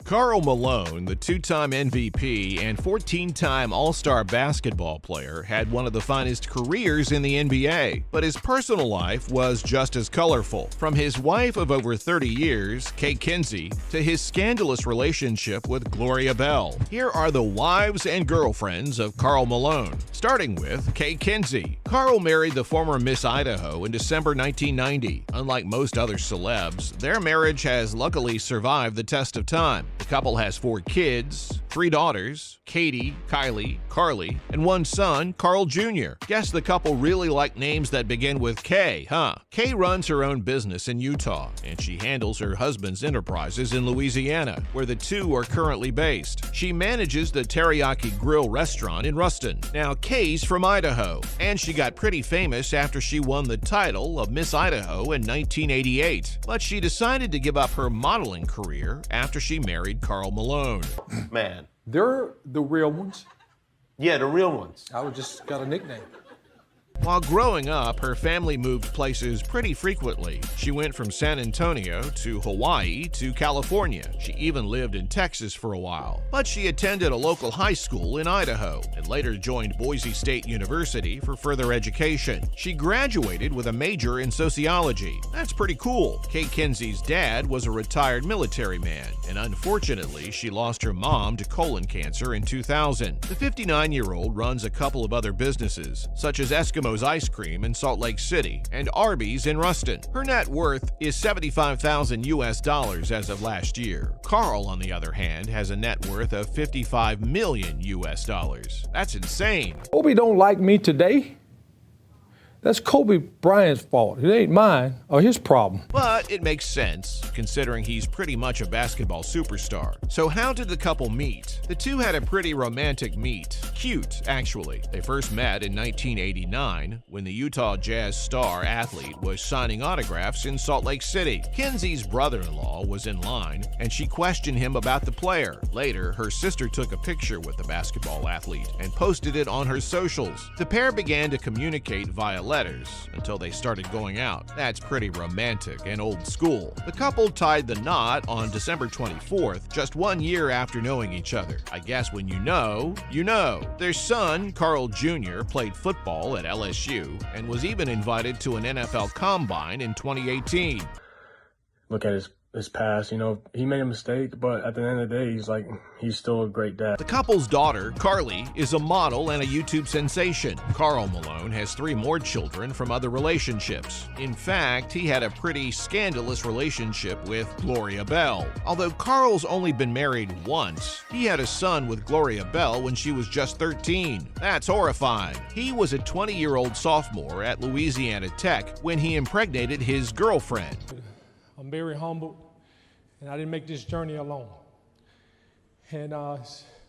Karl Malone, the two-time MVP and 14-time All-Star basketball player, had one of the finest careers in the NBA, but his personal life was just as colorful. From his wife of over 30 years, Kay Kinsey, to his scandalous relationship with Gloria Bell. Here are the wives and girlfriends of Karl Malone, starting with Kay Kinsey. Karl married the former Miss Idaho in December 1990. Unlike most other celebs, their marriage has luckily survived the test of time. The couple has 4 kids, 3 daughters, Katie, Kylie, Carly, and 1 son, Karl Jr. Guess the couple really like names that begin with K, huh? Kay runs her own business in Utah, and she handles her husband's enterprises in Louisiana, where the two are currently based. She manages the Teriyaki Grill restaurant in Ruston. Now, Kay's from Idaho, and she got pretty famous after she won the title of Miss Idaho in 1988. But she decided to give up her modeling career after she married Karl Malone. Man. They're the real ones. Yeah, the real ones. I just got a nickname. While growing up, her family moved places pretty frequently. She went from San Antonio to Hawaii to California. She even lived in Texas for a while. But she attended a local high school in Idaho and later joined Boise State University for further education. She graduated with a major in sociology. That's pretty cool. Kay Kinsey's dad was a retired military man, and unfortunately, she lost her mom to colon cancer in 2000. The 59-year-old runs a couple of other businesses, such as Eskimo's Ice Cream in Salt Lake City and Arby's in Ruston. Her net worth is $75,000 US as of last year. Karl, on the other hand, has a net worth of $55 million US. That's insane. Kobe don't like me today. That's Kobe Bryant's fault. It ain't mine or his problem. But it makes sense, considering he's pretty much a basketball superstar. So how did the couple meet? The two had a pretty romantic meet. Cute, actually. They first met in 1989 when the Utah Jazz star athlete was signing autographs in Salt Lake City. Kinsey's brother-in-law was in line, and she questioned him about the player. Later, her sister took a picture with the basketball athlete and posted it on her socials. The pair began to communicate via letters until they started going out. That's pretty romantic and old school. The couple tied the knot on December 24th, just 1 year after knowing each other. I guess when you know, you know. Their son, Karl Jr., played football at LSU and was even invited to an NFL combine in 2018. Look at his past, you know, he made a mistake, but at the end of the day, he's still a great dad. The couple's daughter, Carly, is a model and a YouTube sensation. Karl Malone has 3 more children from other relationships. In fact, he had a pretty scandalous relationship with Gloria Bell. Although Karl's only been married once, he had a son with Gloria Bell when she was just 13. That's horrifying. He was a 20-year-old sophomore at Louisiana Tech when he impregnated his girlfriend. I'm very humbled, and I didn't make this journey alone. And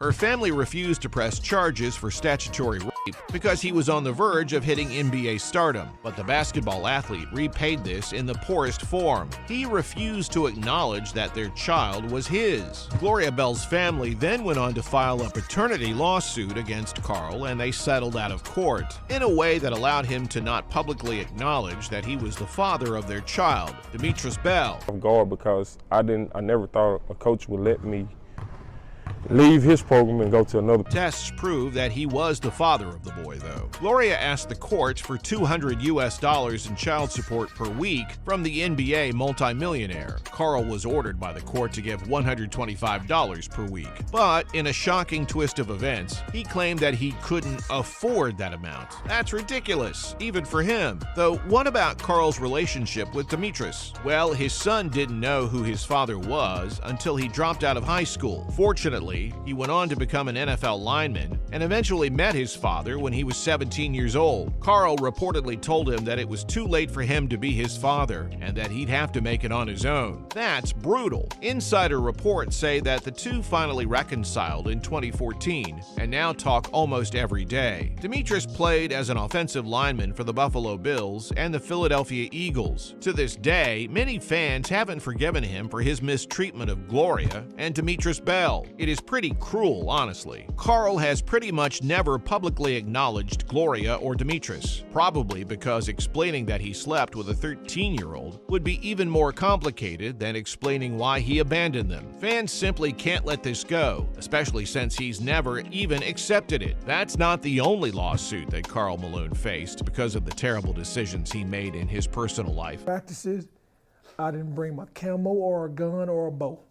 her family refused to press charges for statutory rape because he was on the verge of hitting NBA stardom, but the basketball athlete repaid this in the poorest form. He refused to acknowledge that their child was his. Gloria Bell's family then went on to file a paternity lawsuit against Karl, and they settled out of court in a way that allowed him to not publicly acknowledge that he was the father of their child, Demetrius Bell. I'm guard because I never thought a coach would let me leave his program and go to another. Tests prove that he was the father of the boy, though. Gloria asked the courts for $200 US in child support per week from the NBA multimillionaire. Karl was ordered by the court to give $125 per week. But in a shocking twist of events, he claimed that he couldn't afford that amount. That's ridiculous, even for him. Though, what about Karl's relationship with Demetrius? Well, his son didn't know who his father was until he dropped out of high school. Fortunately, he went on to become an NFL lineman and eventually met his father when he was 17 years old. Karl reportedly told him that it was too late for him to be his father and that he'd have to make it on his own. That's brutal. Insider reports say that the two finally reconciled in 2014 and now talk almost every day. Demetrius played as an offensive lineman for the Buffalo Bills and the Philadelphia Eagles. To this day, many fans haven't forgiven him for his mistreatment of Gloria and Demetrius Bell. It is pretty cruel, honestly. Karl has pretty pretty much never publicly acknowledged Gloria or Demetrius, probably because explaining that he slept with a 13-year-old would be even more complicated than explaining why he abandoned them. Fans simply can't let this go, especially since he's never even accepted it. That's not the only lawsuit that Karl Malone faced because of the terrible decisions he made in his personal life. Practices, I didn't bring my camo or a gun or a bow.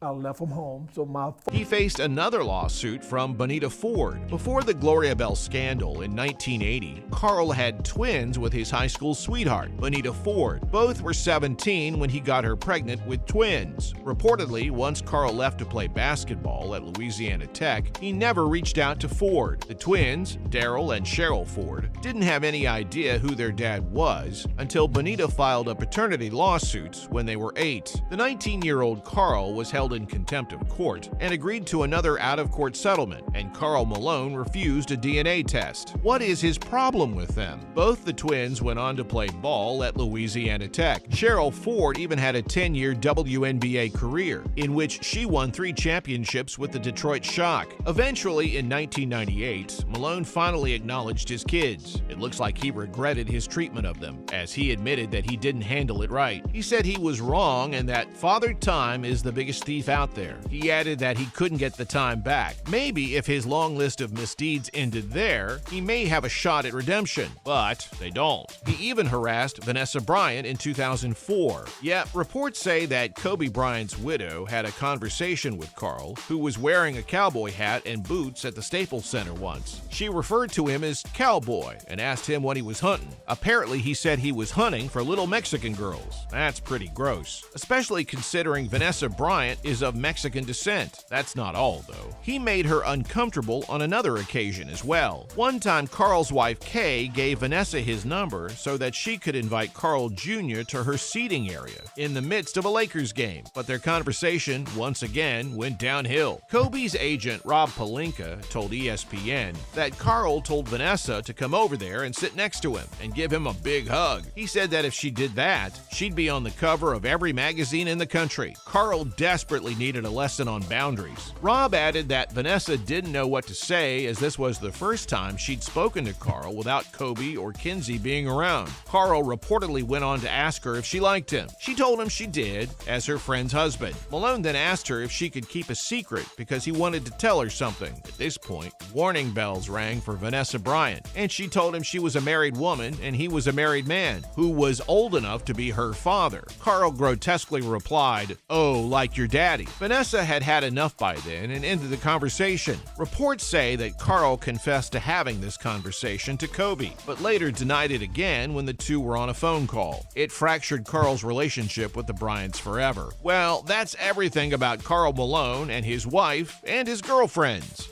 I left them home, so He faced another lawsuit from Bonita Ford. Before the Gloria Bell scandal in 1980, Karl had twins with his high school sweetheart, Bonita Ford. Both were 17 when he got her pregnant with twins. Reportedly, once Karl left to play basketball at Louisiana Tech, he never reached out to Ford. The twins, Daryl and Cheryl Ford, didn't have any idea who their dad was until Bonita filed a paternity lawsuit when they were 8. The 19-year-old Karl was held in contempt of court and agreed to another out-of-court settlement, and Karl Malone refused a DNA test. What is his problem with them? Both the twins went on to play ball at Louisiana Tech. Cheryl Ford even had a 10-year WNBA career, in which she won 3 championships with the Detroit Shock. Eventually, in 1998, Malone finally acknowledged his kids. It looks like he regretted his treatment of them, as he admitted that he didn't handle it right. He said he was wrong and that Father Time is the biggest thief out there. He added that he couldn't get the time back. Maybe if his long list of misdeeds ended there, he may have a shot at redemption, but they don't. He even harassed Vanessa Bryant in 2004. Yet, reports say that Kobe Bryant's widow had a conversation with Karl, who was wearing a cowboy hat and boots at the Staples Center once. She referred to him as Cowboy and asked him what he was hunting. Apparently, he said he was hunting for little Mexican girls. That's pretty gross, especially considering Vanessa Bryant is of Mexican descent. That's not all, though. He made her uncomfortable on another occasion as well. One time, Karl's wife, Kay, gave Vanessa his number so that she could invite Karl Jr. to her seating area in the midst of a Lakers game, but their conversation once again went downhill. Kobe's agent, Rob Pelinka, told ESPN that Karl told Vanessa to come over there and sit next to him and give him a big hug. He said that if she did that, she'd be on the cover of every magazine in the country. Karl desperately needed a lesson on boundaries. Rob added that Vanessa didn't know what to say, as this was the first time she'd spoken to Karl without Kobe or Kinsey being around. Karl reportedly went on to ask her if she liked him. She told him she did, as her friend's husband. Malone then asked her if she could keep a secret because he wanted to tell her something. At this point, warning bells rang for Vanessa Bryant, and she told him she was a married woman and he was a married man who was old enough to be her father. Karl grotesquely replied, "Oh, like your daddy." Vanessa had had enough by then and ended the conversation. Reports say that Karl confessed to having this conversation to Kobe, but later denied it again when the two were on a phone call. It fractured Karl's relationship with the Bryants forever. Well, that's everything about Karl Malone and his wife and his girlfriends.